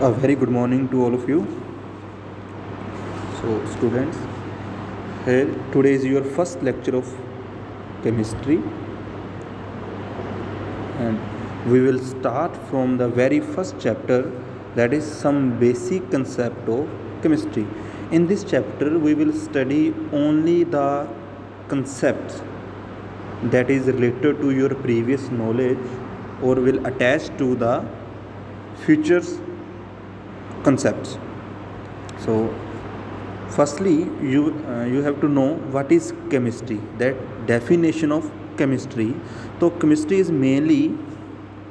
A very good morning to all of you. So, students, here today is your first lecture of chemistry, and we will start from the very first chapter, that is some basic concept of chemistry. In this chapter, we will study only the concepts that is related to your previous knowledge or will attach to the future's concepts. So firstly, you have to know what is chemistry, that definition of chemistry. So chemistry is mainly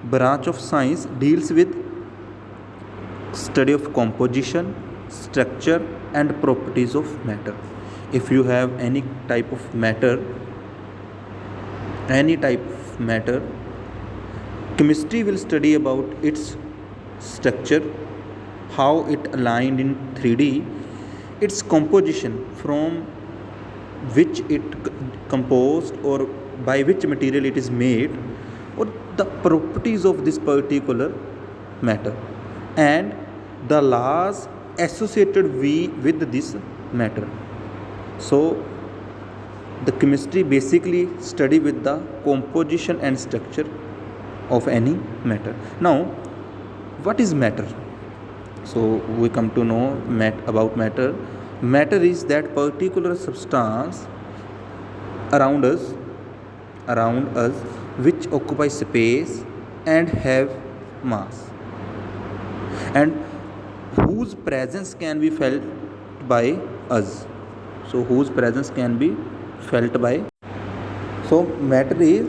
branch of science deals with study of composition, structure and properties of matter. If you have any type of matter, chemistry will study about its structure, how it aligned in 3D, its composition, from which it composed or by which material it is made, or the properties of this particular matter, and the laws associated with this matter. So the chemistry basically study with the composition and structure of any matter. Now, what is matter? So we come to know about matter. Matter is that particular substance around us which occupies space and have mass, and whose presence can be felt by us. So whose presence can be felt by. So matter is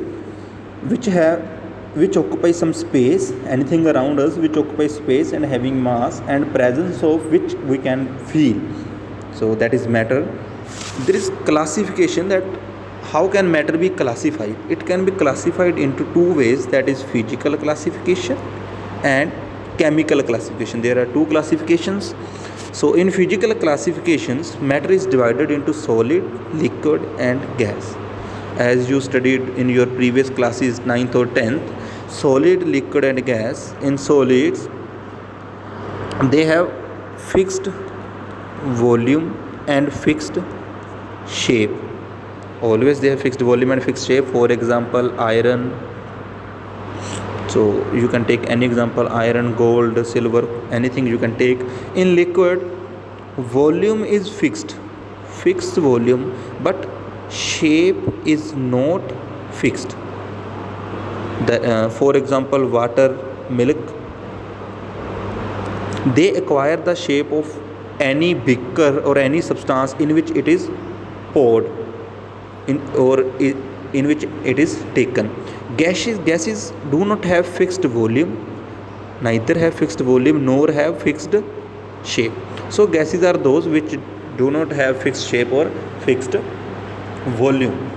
which occupies some space, anything around us which occupies space and having mass and presence of which we can feel. So that is matter. There is classification, that how can matter be classified? It can be classified into two ways, that is physical classification and chemical classification. There are two classifications. So in physical classifications, matter is divided into solid, liquid and gas. As you studied in your previous classes 9th or 10th, solid, liquid and gas. In solids, they have fixed volume and fixed shape. Always they have fixed volume and fixed shape. For example, iron. So you can take any example, iron, gold, silver, anything you can take. In liquid, volume is fixed volume, but shape is not fixed. For example, water, milk, they acquire the shape of any beaker or any substance in which it is poured in which it is taken. Gases do not have fixed volume, neither have fixed volume nor have fixed shape. So gases are those which do not have fixed shape or fixed volume.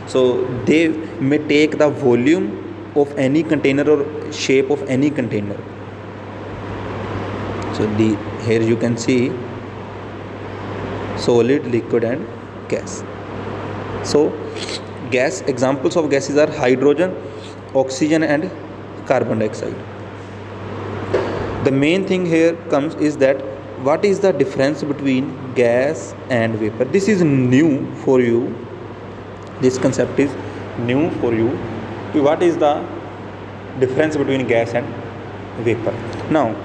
So they may take the volume of any container or shape of any container. So here you can see solid, liquid and gas. So gas, examples of gases are hydrogen, oxygen and carbon dioxide. The main thing here comes is that what is the difference between gas and vapor? This is new for you. This concept is new for you. What is the difference between gas and vapor? Now,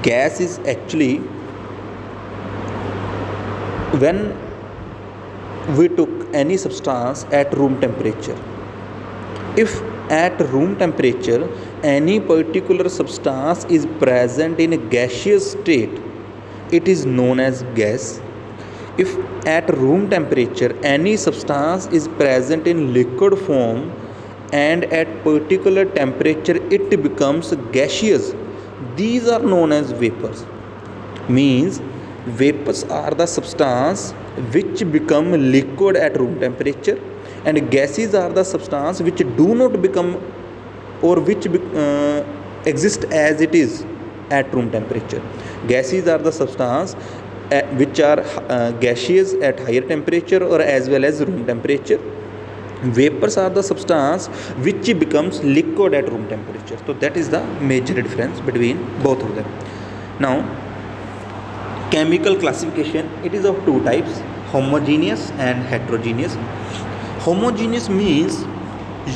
gas is actually when we took any substance at room temperature. If at room temperature any particular substance is present in a gaseous state, it is known as gas. If at room temperature any substance is present in liquid form and at particular temperature it becomes gaseous, these are known as vapors. Means vapors are the substance which become liquid at room temperature, and gases are the substance which do not become or which exist as it is at room temperature. Gases are the substance which are gaseous at higher temperature or as well as room temperature. Vapors are the substance which becomes liquid at room temperature. So that is the major difference between both of them. Now, chemical classification, it is of two types, homogeneous and heterogeneous. Homogeneous means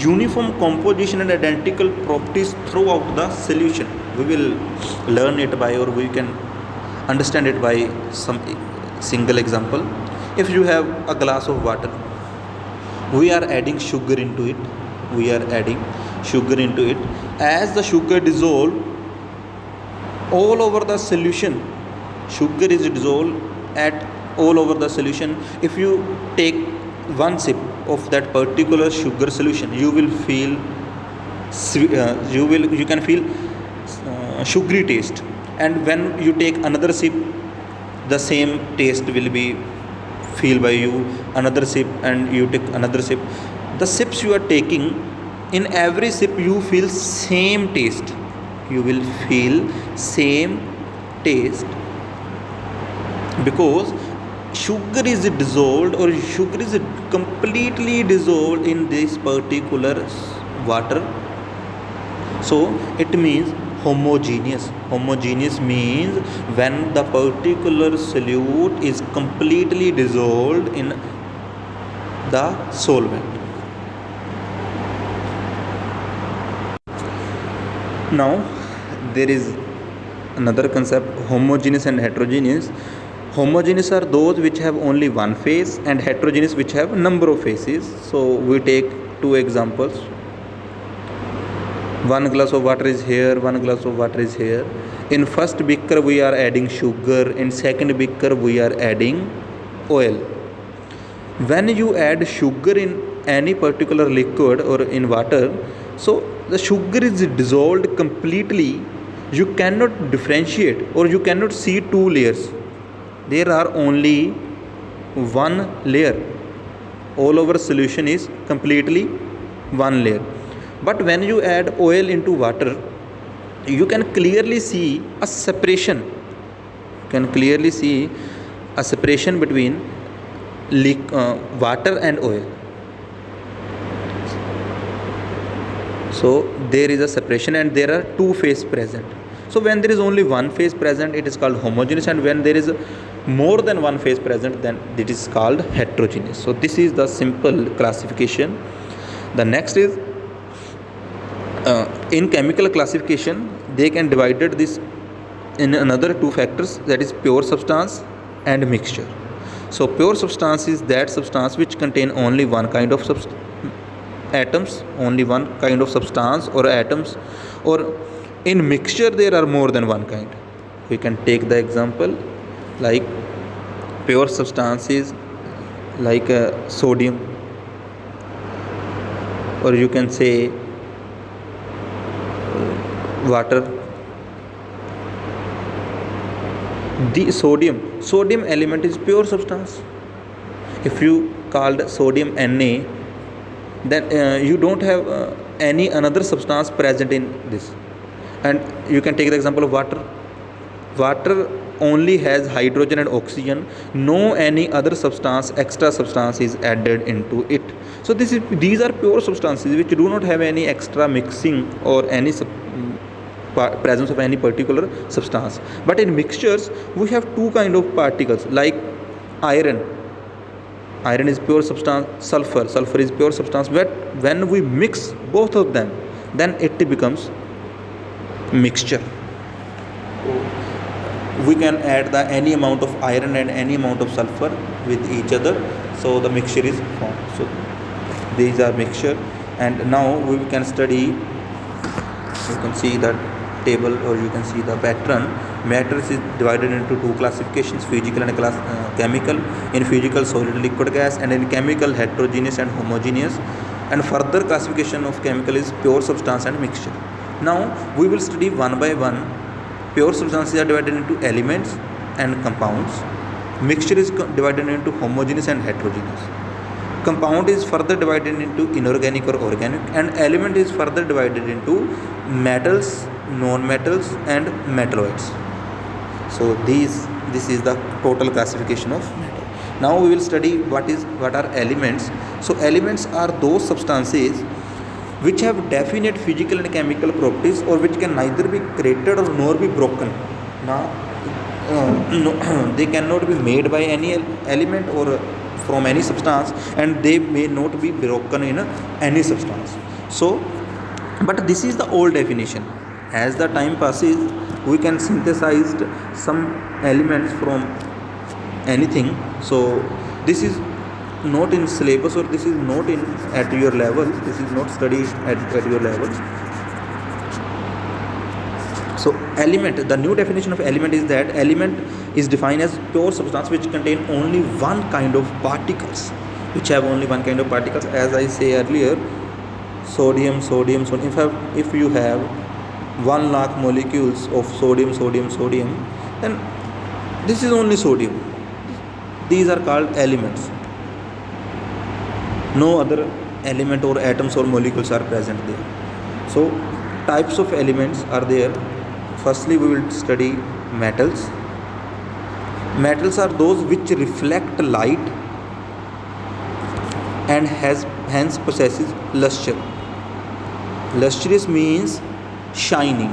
uniform composition and identical properties throughout the solution. We will learn it by, or we can understand it by some single example. If you have a glass of water, we are adding sugar into it. As the sugar dissolve all over the solution, sugar is dissolved at all over the solution. If you take one sip of that particular sugar solution, you will feel you can feel sugary taste, and when you take another sip, the same taste will be feel by you. Another sip, and you take another sip. The sips you are taking, in every sip you feel same taste. You will feel same taste because sugar is dissolved, or sugar is completely dissolved in this particular water. So it means homogeneous. Homogeneous means when the particular solute is completely dissolved in the solvent. Now there is another concept, homogeneous and heterogeneous. Homogeneous are those which have only one phase, and heterogeneous which have a number of phases. So we take two examples. One glass of water is here, one glass of water is here. In first beaker we are adding sugar, in second beaker we are adding oil. When you add sugar in any particular liquid or in water, so the sugar is dissolved completely. You cannot differentiate, or you cannot see two layers. There are only one layer. All over solution is completely one layer. But when you add oil into water, you can clearly see a separation. Between water and oil. So there is a separation, and there are two phases present. So when there is only one phase present, it is called homogeneous, and when there is more than one phase present, then it is called heterogeneous. So this is the simple classification. The next is in chemical classification, they can divide this in another two factors, that is pure substance and mixture. So pure substance is that substance which contain only one kind of atoms, only one kind of substance or atoms, or in mixture there are more than one kind. We can take the example like pure substance is like sodium, or you can say water. The sodium element is pure substance. If you called sodium Na, then you don't have any another substance present in this. And you can take the example of water only has hydrogen and oxygen, no any other substance, extra substance is added into it. So these are pure substances which do not have any extra mixing or any presence of any particular substance. But in mixtures we have two kind of particles, like iron is pure substance, sulfur is pure substance. But when we mix both of them, then it becomes mixture. We can add any amount of iron and any amount of sulfur with each other, so the mixture is formed. So these are mixture. And now we can study, you can see that table, or you can see the pattern. Matters is divided into two classifications, physical and chemical. In physical, solid, liquid, gas, and in chemical, heterogeneous and homogeneous. And further classification of chemical is pure substance and mixture. Now we will study one by one. Pure substances are divided into elements and compounds. Mixture is divided into homogeneous and heterogeneous. Compound is further divided into inorganic or organic, and element is further divided into metals, non-metals, and metalloids. So this is the total classification of matter. Now we will study what are elements. So elements are those substances which have definite physical and chemical properties, or which can neither be created or nor be broken. Now, no, they cannot be made by any element or from any substance, and they may not be broken in any substance. So, but this is the old definition. As the time passes, we can synthesize some elements from anything. So this is not in syllabus, or this is not in at your level, this is not studied at your level. So element, the new definition of element is that element is defined as pure substance which contain only one kind of particles, which have only one kind of particles. As I say earlier, sodium, if you have 1 lakh molecules of sodium, then this is only sodium. These are called elements. No other element or atoms or molecules are present there. So types of elements are there. Firstly, we will study metals. Metals are those which reflect light and hence possesses luster. Lustrous means shining.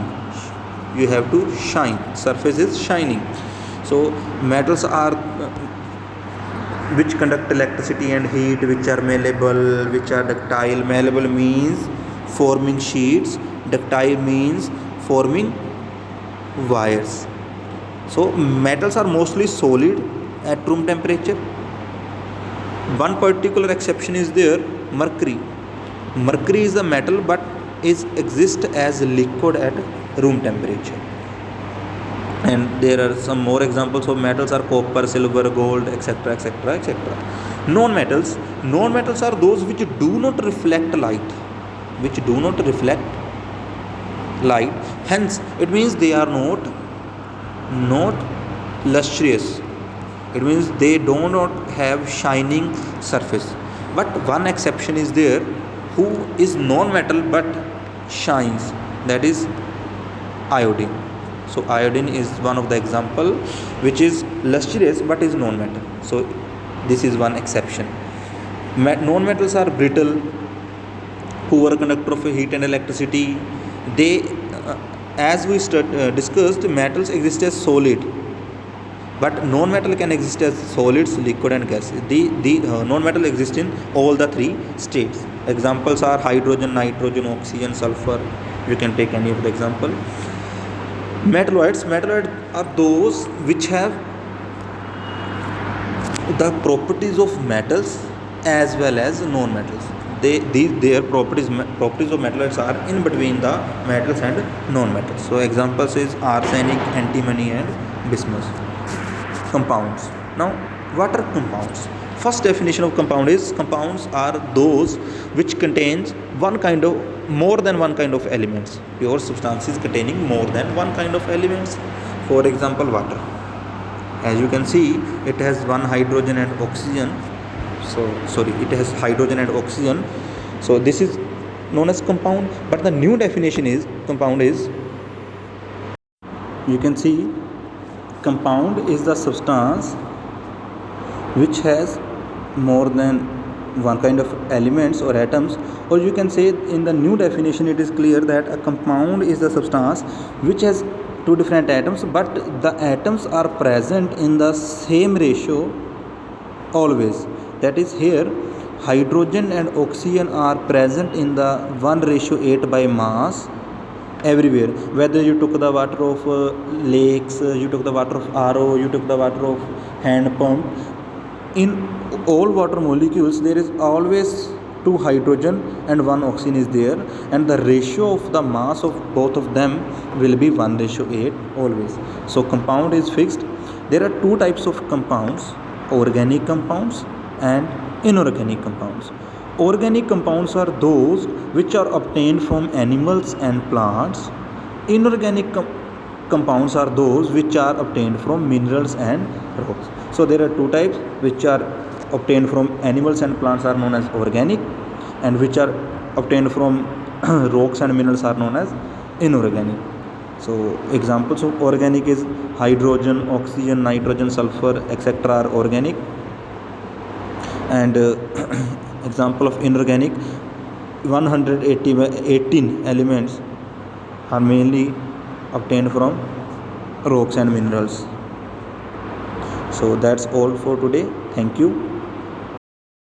You have to shine. Surface is shining. So metals are which conduct electricity and heat, which are malleable, which are ductile. Malleable means forming sheets. Ductile means forming wires. So metals are mostly solid at room temperature. One particular exception is there, mercury. Mercury is a metal but exists as liquid at room temperature. And there are some more examples of metals are copper, silver, gold, etc. Non-metals are those which do not reflect light. Hence it means they are not lustrous. It means they do not have shining surface. But one exception is there, who is non-metal but shines, that is iodine. So iodine is one of the example which is lustrous but is non-metal. So this is one exception. Non-metals are brittle, poor conductor of heat and electricity. They as we discussed, metals exist as solid, but non-metal can exist as solids, liquid and gas. The non-metal exist in all the three states. Examples are hydrogen, nitrogen, oxygen, sulfur. You can take any of the example. Metalloids are those which have the properties of metals as well as non-metals. Their properties of metalloids are in between the metals and non-metals. So examples is arsenic, antimony and bismuth. Compounds. Now what are compounds? First definition of compound is, compounds are those which contains more than one kind of elements. Pure substances containing more than one kind of elements. For example, water. As you can see, it has one hydrogen and oxygen. It has hydrogen and oxygen. So this is known as compound. But the new definition is, compound is, you can see, compound is the substance which has more than one kind of elements or atoms. Or you can say, in the new definition, it is clear that a compound is the substance which has two different atoms, but the atoms are present in the same ratio always. That is, here hydrogen and oxygen are present in the 1:8 by mass everywhere. Whether you took the water of lakes, you took the water of RO, you took the water of hand pump, in all water molecules there is always 2 hydrogen and 1 oxygen is there, and the ratio of the mass of both of them will be 1:8 always. So compound is fixed. There are two types of compounds, organic compounds and inorganic compounds. Organic compounds are those which are obtained from animals and plants. Inorganic compounds are those which are obtained from minerals and rocks. So there are two types, which are obtained from animals and plants are known as organic, and which are obtained from rocks and minerals are known as inorganic. So examples of organic is hydrogen, oxygen, nitrogen, sulfur, etc. are organic. And example of inorganic, 118 elements are mainly obtained from rocks and minerals. So that's all for today. Thank you.